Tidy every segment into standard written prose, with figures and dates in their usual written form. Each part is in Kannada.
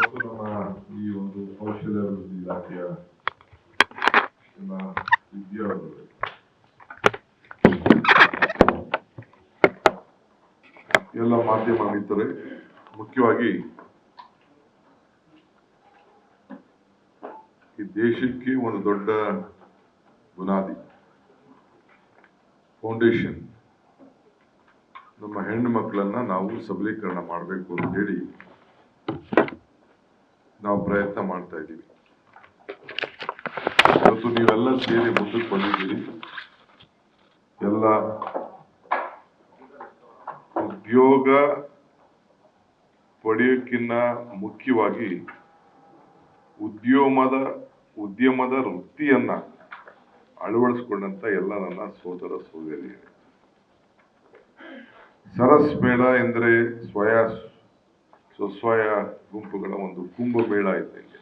ಮತ್ತು ನಮ್ಮ ಈ ಒಂದು ಕೌಶಲ್ಯ ಅಭಿವೃದ್ಧಿ ಇಲಾಖೆಯ ಎಲ್ಲ ವಿದ್ಯಾರ್ಥಿಗಳು, ಎಲ್ಲ ಮಾಧ್ಯಮ ಮಿತ್ರರೇ, ಮುಖ್ಯವಾಗಿ ಈ ದೇಶಕ್ಕೆ ಒಂದು ದೊಡ್ಡ ಬುನಾದಿ ಫೌಂಡೇಶನ್, ನಮ್ಮ ಹೆಣ್ಣು ಮಕ್ಕಳನ್ನ ನಾವು ಸಬಲೀಕರಣ ಮಾಡಬೇಕು ಅಂತ ಹೇಳಿ ನಾವು ಪ್ರಯತ್ನ ಮಾಡ್ತಾ ಇದ್ದೀವಿ. ಇವತ್ತು ನೀವೆಲ್ಲ ಸೇರಿ ಮುಂದಕ್ಕೆ ಬಂದಿದ್ದೀರಿ. ಎಲ್ಲ ಉದ್ಯೋಗ ಪಡೆಯೋಕ್ಕಿಂತ ಮುಖ್ಯವಾಗಿ ಉದ್ಯಮದ ವೃತ್ತಿಯನ್ನ ಅಳವಡಿಸಿಕೊಂಡಂತ ಎಲ್ಲ ನನ್ನ ಸೋದರ ಸೋದರಿಯರೇ, ಸರಸ್ ಮೇಳ ಎಂದರೆ ಸ್ವಸಹಾಯ ಗುಂಪುಗಳ ಒಂದು ಕುಂಭಮೇಳ ಇದ್ದಂಗೆ.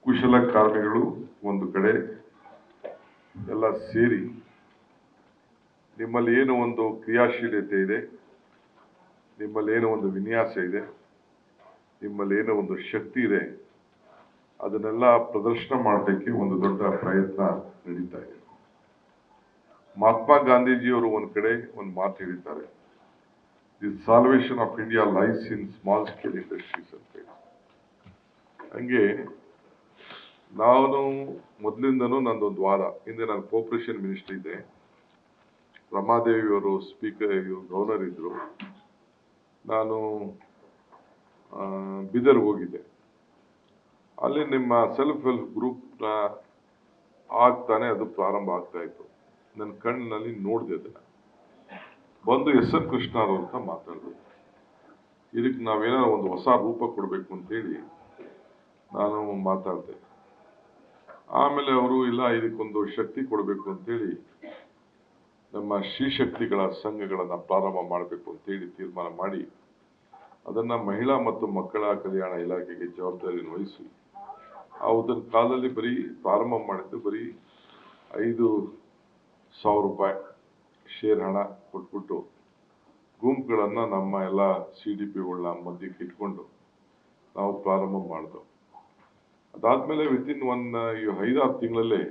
ಕುಶಲ ಕಾರ್ಮಿಗಳು ಒಂದು ಕಡೆ ಎಲ್ಲ ಸೇರಿ ನಿಮ್ಮಲ್ಲಿ ಏನು ಒಂದು ಕ್ರಿಯಾಶೀಲತೆ ಇದೆ, ನಿಮ್ಮಲ್ಲಿ ಏನೋ ಒಂದು ವಿನ್ಯಾಸ ಇದೆ, ನಿಮ್ಮಲ್ಲಿ ಏನೋ ಒಂದು ಶಕ್ತಿ ಇದೆ, ಅದನ್ನೆಲ್ಲ ಪ್ರದರ್ಶನ ಮಾಡಲಿಕ್ಕೆ ಒಂದು ದೊಡ್ಡ ಪ್ರಯತ್ನ ನಡೀತಾ ಇದೆ. ಮಹಾತ್ಮ ಗಾಂಧೀಜಿಯವರು ಒಂದು ಕಡೆ ಒಂದು ಮಾತು ಹೇಳಿದ್ದಾರೆ, the salvation of India lies in small scale industries ಅಂತ ಹೇಳಿ. ಹಂಗೆ ನಾನು ಮೊದಲಿಂದನೂ ನಂದೊಂದು ವಾದ, ಹಿಂದೆ ನಾನು ಕೋಆಪರೇಷನ್ ಮಿನಿಸ್ಟರ್ ಇದ್ದೆ, ರಮಾದೇವಿಯವರು ಸ್ಪೀಕರ್, ಗವರ್ನರ್ ಇದ್ರು, ನಾನು ಬೀದರ್ ಹೋಗಿದ್ದೆ. ಅಲ್ಲಿ ನಿಮ್ಮ ಸೆಲ್ಫ್ ಹೆಲ್ಪ್ ಗ್ರೂಪ್ನ ಆಗ್ತಾನೆ ಅದು ಪ್ರಾರಂಭ ಆಗ್ತಾ ಇತ್ತು. ನನ್ನ ಕಣ್ಣಿನಲ್ಲಿ ನೋಡಿದೆ. ಅದನ್ನ ಬಂದು ಎಸ್ ಎನ್ ಕೃಷ್ಣರವ್ರ ಅಂತ ಮಾತಾಡಿದ್ರು. ಇದಕ್ಕೆ ನಾವೇನಾದ್ರು ಒಂದು ಹೊಸ ರೂಪ ಕೊಡಬೇಕು ಅಂತೇಳಿ ನಾನು ಮಾತಾಡಿದೆ. ಆಮೇಲೆ ಅವರು ಇಲ್ಲ, ಇದಕ್ಕೊಂದು ಶಕ್ತಿ ಕೊಡಬೇಕು ಅಂತೇಳಿ ನಮ್ಮ ಶ್ರೀಶಕ್ತಿಗಳ ಸಂಘಗಳನ್ನ ಪ್ರಾರಂಭ ಮಾಡಬೇಕು ಅಂತೇಳಿ ತೀರ್ಮಾನ ಮಾಡಿ ಅದನ್ನ ಮಹಿಳಾ ಮತ್ತು ಮಕ್ಕಳ ಕಲ್ಯಾಣ ಇಲಾಖೆಗೆ ಜವಾಬ್ದಾರಿಯನ್ನು ವಹಿಸಿ ಅವತ್ತಿನ ಕಾಲದಲ್ಲಿ ಬರೀ ಪ್ರಾರಂಭ ಮಾಡಿದ್ದು ಬರೀ 5,000 ರೂಪಾಯಿ ಶೇರ್ ಹಣ ಕೊಟ್ಬಿಟ್ಟು ಗುಂಪುಗಳನ್ನ ನಮ್ಮ ಎಲ್ಲ CDPಗಳನ್ನ ಮಧ್ಯಕ್ಕೆ ಇಟ್ಕೊಂಡು ನಾವು ಪ್ರಾರಂಭ ಮಾಡಿದೆವು. ಅದಾದ್ಮೇಲೆ ವಿತಿನ್ 5-6 ತಿಂಗಳಲ್ಲೇ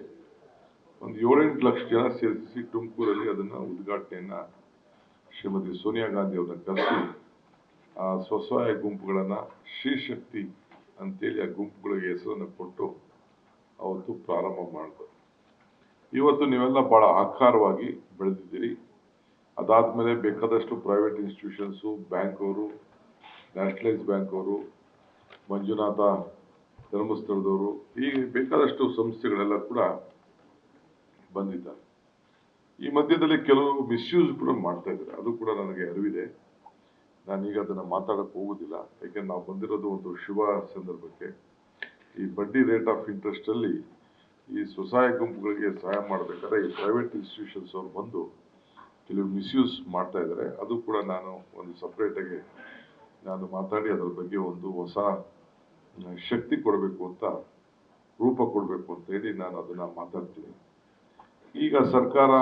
ಒಂದು 7-8 ಲಕ್ಷ ಜನ ಸೇರಿಸಿ ತುಮಕೂರಲ್ಲಿ ಅದನ್ನ ಉದ್ಘಾಟನೆಯನ್ನ ಶ್ರೀಮತಿ ಸೋನಿಯಾ ಗಾಂಧಿ ಅವ್ರನ್ನ ಕರೆಸಿ ಆ ಸ್ವಸಹಾಯ ಗುಂಪುಗಳನ್ನ ಶ್ರೀಶಕ್ತಿ ಅಂತೇಳಿ ಆ ಗುಂಪುಗಳಿಗೆ ಹೆಸರನ್ನು ಕೊಟ್ಟು ಅವತ್ತು ಪ್ರಾರಂಭ ಮಾಡಿದ್ರು. ಇವತ್ತು ನೀವೆಲ್ಲ ಬಹಳ ಆಕಾರವಾಗಿ ಬೆಳೆದಿದ್ದೀರಿ. ಅದಾದ್ಮೇಲೆ ಬೇಕಾದಷ್ಟು ಪ್ರೈವೇಟ್ ಇನ್ಸ್ಟಿಟ್ಯೂಷನ್ಸು, ಬ್ಯಾಂಕ್ ಅವರು, ನ್ಯಾಷನಲೈಸ್ ಬ್ಯಾಂಕ್ ಅವರು, ಮಂಜುನಾಥ ಧರ್ಮಸ್ಥಳದವರು, ಹೀಗೆ ಬೇಕಾದಷ್ಟು ಸಂಸ್ಥೆಗಳೆಲ್ಲ ಕೂಡ ಬಂದಿದ್ದಾರೆ. ಈ ಮಧ್ಯದಲ್ಲಿ ಕೆಲವು ಮಿಸ್ಯೂಸ್ ಕೂಡ ಮಾಡ್ತಾ ಇದ್ದಾರೆ, ಅದು ಕೂಡ ನನಗೆ ಅರಿವಿದೆ. ನಾನೀಗ ಅದನ್ನ ಮಾತಾಡಕ್ಕೆ ಹೋಗುದಿಲ್ಲ, ಯಾಕೆಂದ್ರೆ ನಾವು ಬಂದಿರೋದು ಒಂದು ಶುಭ ಸಂದರ್ಭಕ್ಕೆ. ಈ ಬಡ್ಡಿ ರೇಟ್ ಆಫ್ ಇಂಟ್ರೆಸ್ಟ್ ಅಲ್ಲಿ ಈ ಸ್ವಸಹಾಯ ಗುಂಪುಗಳಿಗೆ ಸಹಾಯ ಮಾಡಬೇಕಾದ್ರೆ ಈ ಪ್ರೈವೇಟ್ ಇನ್ಸ್ಟಿಟ್ಯೂಷನ್ಸ್ ಅವರು ಬಂದು ಕೆಲವು ಮಿಸ್ಯೂಸ್ ಮಾಡ್ತಾ ಇದ್ದಾರೆ. ಅದು ಕೂಡ ನಾನು ಒಂದು ಸಪರೇಟ್ ಆಗಿ ನಾನು ಮಾತಾಡಿ ಅದರ ಬಗ್ಗೆ ಒಂದು ಹೊಸ ಶಕ್ತಿ ಕೊಡಬೇಕು ಅಂತ, ರೂಪ ಕೊಡಬೇಕು ಅಂತ ಹೇಳಿ ನಾನು ಅದನ್ನ ಮಾತಾಡ್ತೀನಿ. ಈಗ ಸರ್ಕಾರ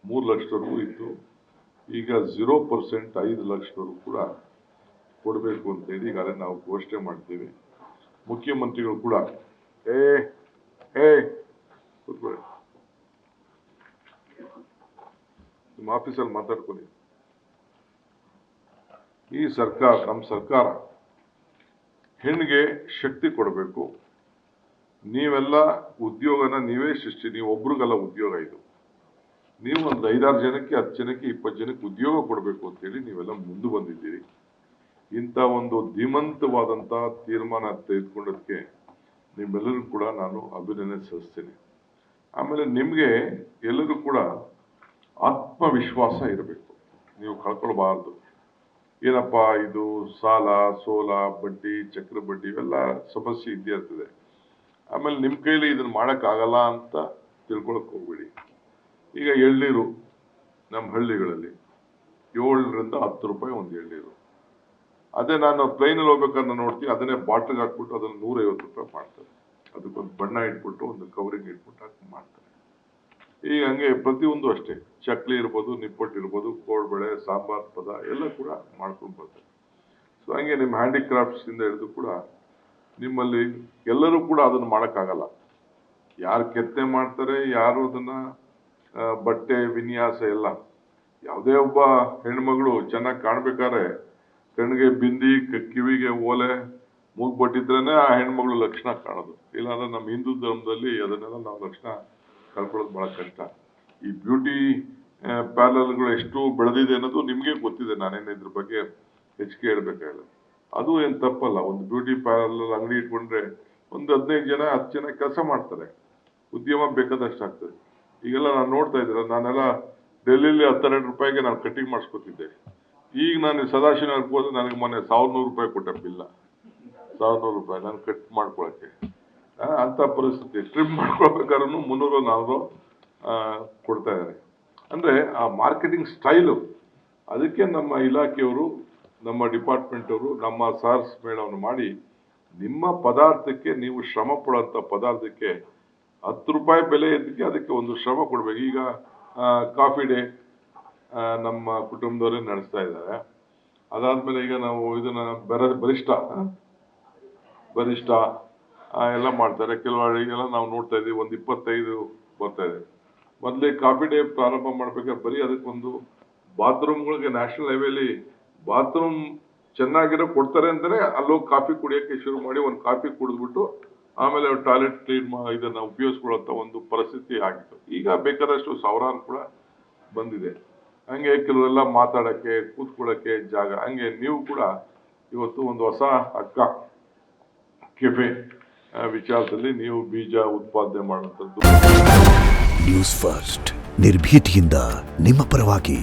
3 ಲಕ್ಷದವರೆಗೂ ಇತ್ತು, ಈಗ 0% 5 ಲಕ್ಷದವರೆಗೂ ಕೂಡ ಕೊಡಬೇಕು ಅಂತ ಹೇಳಿ ಈಗಾಗಲೇ ನಾವು ಘೋಷಣೆ ಮಾಡ್ತೀವಿ. ಮುಖ್ಯಮಂತ್ರಿಗಳು ಕೂಡ ಕೂತ್ಕೊಳ್ಳಿ, ನಿಮ್ಮ ಆಫೀಸಲ್ಲಿ ಮಾತಾಡ್ಕೊಳ್ಳಿ. ಈ ಸರ್ಕಾರ, ನಮ್ಮ ಸರ್ಕಾರ ಹೆಣ್ಣಿಗೆ ಶಕ್ತಿ ಕೊಡಬೇಕು. ನೀವೆಲ್ಲ ಉದ್ಯೋಗನ ನೀವೇ ಸೃಷ್ಟಿ, ನೀವು ಒಬ್ರಿಗೆಲ್ಲ ಉದ್ಯೋಗ ಇದು, ನೀವು ಒಂದು 5-6 ಜನಕ್ಕೆ, 10 ಜನಕ್ಕೆ, 20 ಜನಕ್ಕೆ ಉದ್ಯೋಗ ಕೊಡಬೇಕು ಅಂತೇಳಿ ನೀವೆಲ್ಲ ಮುಂದೆ ಬಂದಿದ್ದೀರಿ. ಇಂಥ ಒಂದು ಧೀಮಂತವಾದಂತ ತೀರ್ಮಾನ ತೆಗೆದುಕೊಂಡದಕ್ಕೆ ನಿಮ್ಮೆಲ್ಲರೂ ಕೂಡ ನಾನು ಅಭಿನಂದನೆ ಸಲ್ಲಿಸ್ತೇನೆ. ಆಮೇಲೆ ನಿಮ್ಗೆ ಎಲ್ಲರೂ ಕೂಡ ಆತ್ಮವಿಶ್ವಾಸ ಇರಬೇಕು, ನೀವು ಕಳ್ಕೊಳ್ಬಾರ್ದು. ಏನಪ್ಪಾ ಇದು ಸಾಲ ಸೋಲ ಬಡ್ಡಿ ಚಕ್ರ ಬಡ್ಡಿ ಇವೆಲ್ಲ ಸಮಸ್ಯೆ ಇದ್ದೇ ಇರ್ತದೆ. ಆಮೇಲೆ ನಿಮ್ ಕೈಲಿ ಇದನ್ನ ಮಾಡಕ್ ಆಗಲ್ಲ ಅಂತ ತಿಳ್ಕೊಳಕ್ ಹೋಗ್ಬೇಡಿ. ಈಗ ಎಳ್ನೀರು ನಮ್ಮ ಹಳ್ಳಿಗಳಲ್ಲಿ 7ರಿಂದ 10 ರೂಪಾಯಿ ಒಂದು ಎಳ್ನೀರು. ಅದೇ ನಾನು ಪ್ಲೈನಲ್ಲಿ ಹೋಗ್ಬೇಕಾದ್ರೆ ನೋಡ್ತೀನಿ, ಅದನ್ನೇ ಬಾಟ್ಲಿಗೆ ಹಾಕ್ಬಿಟ್ಟು ಅದನ್ನ 150 ರೂಪಾಯಿ ಮಾಡ್ತಾರೆ. ಅದಕ್ಕೊಂದು ಬಣ್ಣ ಇಟ್ಬಿಟ್ಟು ಒಂದು ಕವರಿಂಗ್ ಇಟ್ಬಿಟ್ಟು ಹಾಕಿ ಮಾಡ್ತಾರೆ. ಈಗ ಹಂಗೆ ಪ್ರತಿಯೊಂದು ಅಷ್ಟೇ, ಚಕ್ಲಿ ಇರ್ಬೋದು, ನಿಪ್ಪಟ್ಟು ಇರ್ಬೋದು, ಕೋಡ್ಬಳೆ, ಸಾಂಬಾರ್ ಪದ ಎಲ್ಲ ಕೂಡ ಮಾಡ್ಕೊಂಡು ಬರ್ತಾರೆ. ಸೊ ಹಂಗೆ ನಿಮ್ಮ ಹ್ಯಾಂಡಿಕ್ರಾಫ್ಟ್ಸಿಂದ ಹಿಡಿದು ಕೂಡ ನಿಮ್ಮಲ್ಲಿ ಎಲ್ಲರೂ ಕೂಡ ಅದನ್ನು ಮಾಡೋಕ್ಕಾಗಲ್ಲ. ಯಾರು ಕೆತ್ತನೆ ಮಾಡ್ತಾರೆ, ಯಾರು ಅದನ್ನು ಬಟ್ಟೆ ವಿನ್ಯಾಸ ಎಲ್ಲ, ಯಾವುದೇ ಒಬ್ಬ ಹೆಣ್ಮಗಳು ಚೆನ್ನಾಗಿ ಕಾಣಬೇಕಾದ್ರೆ ಕಣ್ಣಿಗೆ ಬಿಂದಿ, ಕಿವಿಗೆ ಓಲೆ, ಮೂಗ್ಬಟ್ಟಿದ್ರೇನೆ ಆ ಹೆಣ್ಮಗಳು ಲಕ್ಷಣ ಕಾಣೋದು. ಇಲ್ಲಾಂದ್ರೆ ನಮ್ಮ ಹಿಂದೂ ಧರ್ಮದಲ್ಲಿ ಅದನ್ನೆಲ್ಲ ನಾವು ಲಕ್ಷಣ ಕಳ್ಕೊಳ್ಳೋದು ಬಹಳ ಕಷ್ಟ. ಈ ಬ್ಯೂಟಿ ಪಾರ್ಲರ್ಗಳು ಎಷ್ಟು ಬೆಳೆದಿದೆ ಅನ್ನೋದು ನಿಮಗೆ ಗೊತ್ತಿದೆ. ನಾನೇನು ಇದ್ರ ಬಗ್ಗೆ ಹೆಚ್ಚಿಗೆ ಹೇಳ್ಬೇಕಾಗಿಲ್ಲ. ಅದು ಏನು ತಪ್ಪಲ್ಲ. ಒಂದು ಬ್ಯೂಟಿ ಪಾರ್ಲರ್ ಅಂಗಡಿ ಇಟ್ಕೊಂಡ್ರೆ ಒಂದು 15 ಜನ 10 ಜನ ಕೆಲಸ ಮಾಡ್ತಾರೆ. ಉದ್ಯಮ ಬೇಕಾದಷ್ಟು ಆಗ್ತದೆ. ಈಗೆಲ್ಲ ನಾನು ನೋಡ್ತಾ ಇದ್ದೀರ, ನಾನೆಲ್ಲ ಡೆಲ್ಲಿಲಿ 12 ರೂಪಾಯಿಗೆ ನಾನು ಕಟಿಂಗ್ ಮಾಡಿಸ್ಕೊತಿದ್ದೆ. ಈಗ ನಾನು ಸದಾಶಿವನಗರಕ್ಕೆ ಹೋದ್ರೆ ನನಗೆ ಮೊನ್ನೆ 1100 ರೂಪಾಯಿ ಕೊಟ್ಟ ಬಿಲ್ಲ. 1100 ರೂಪಾಯಿ ನಾನು ಕಟ್ ಮಾಡ್ಕೊಳಕ್ಕೆ. ಅಂತ ಪರಿಸ್ಥಿತಿ. ಟ್ರಿಮ್ ಮಾಡ್ಕೊಳ್ಬೇಕಾದ್ರೂ 300-400 ಕೊಡ್ತಾ ಇದ್ದಾರೆ. ಅಂದ್ರೆ ಆ ಮಾರ್ಕೆಟಿಂಗ್ ಸ್ಟೈಲು, ಅದಕ್ಕೆ ನಮ್ಮ ಇಲಾಖೆಯವರು, ನಮ್ಮ ಡಿಪಾರ್ಟ್ಮೆಂಟ್ ಅವರು ನಮ್ಮ ಸಾರ್ಸ್ ಮೇಳವನ್ನು ಮಾಡಿ ನಿಮ್ಮ ಪದಾರ್ಥಕ್ಕೆ, ನೀವು ಶ್ರಮ ಪಡುವಂಥ ಪದಾರ್ಥಕ್ಕೆ 10 ರೂಪಾಯಿ ಬೆಲೆ ಇದ್ದಕ್ಕೆ ಅದಕ್ಕೆ ಒಂದು ಶ್ರಮ ಕೊಡ್ಬೇಕು. ಈಗ ಕಾಫಿ ಡೇ ನಮ್ಮ ಕುಟುಂಬದವರೇ ನಡೆಸ್ತಾ ಇದ್ದಾರೆ. ಅದಾದ್ಮೇಲೆ ಈಗ ನಾವು ಇದನ್ನ ಬರಿಷ್ಠ ಎಲ್ಲ ಮಾಡ್ತಾರೆ. ಕೆಲವರಿಗೆಲ್ಲ ನಾವು ನೋಡ್ತಾ ಇದ್ದೀವಿ, ಒಂದು 25 ಬರ್ತಾ ಇದೆ. ಮೊದಲೇ ಕಾಫಿ ಡೇ ಪ್ರಾರಂಭ ಮಾಡ್ಬೇಕಾದ್ರೆ ಬರೀ ಅದಕ್ಕೊಂದು ಬಾತ್ರೂಮ್ಗಳಿಗೆ ನ್ಯಾಷನಲ್ ಹೈವೇಲಿ ಬಾತ್ರೂಮ್ ಚೆನ್ನಾಗಿರೋ ಕೊಡ್ತಾರೆ ಅಂತಾನೆ ಅಲ್ಲೋಗಿ ಕಾಫಿ ಕುಡಿಯೋಕ್ಕೆ ಶುರು ಮಾಡಿ ಒಂದು ಕಾಫಿ ಕುಡಿದ್ಬಿಟ್ಟು ಆಮೇಲೆ ಟಾಯ್ಲೆಟ್ ಕ್ಲೀನ್ ಇದನ್ನ ಉಪಯೋಗಿಸ್ಕೊಳ್ಳುವಂತ ಒಂದು ಪರಿಸ್ಥಿತಿ ಆಗಿತ್ತು. ಈಗ ಬೇಕಾದಷ್ಟು ಸಾವಿರಾರು ಕೂಡ ಬಂದಿದೆ. ಹಂಗೆ ಕೆಲವೆಲ್ಲ ಮಾತಾಡಕ್ಕೆ, ಕೂತ್ಕೊಳ್ಳೋಕ್ಕೆ ಜಾಗ. ಹಂಗೆ ನೀವು ಕೂಡ ಇವತ್ತು ಒಂದು ಹೊಸ ಅಕ್ಕ ಕೆಫೆ ವಿಚಾರದಲ್ಲಿ ನೀವು ಬೀಜ ಉತ್ಪಾದನೆ ಮಾಡುವಂಥದ್ದು. ನ್ಯೂಸ್ ಫಸ್ಟ್, ನಿರ್ಭೀತಿಯಿಂದ ನಿಮ್ಮ ಪರವಾಗಿ.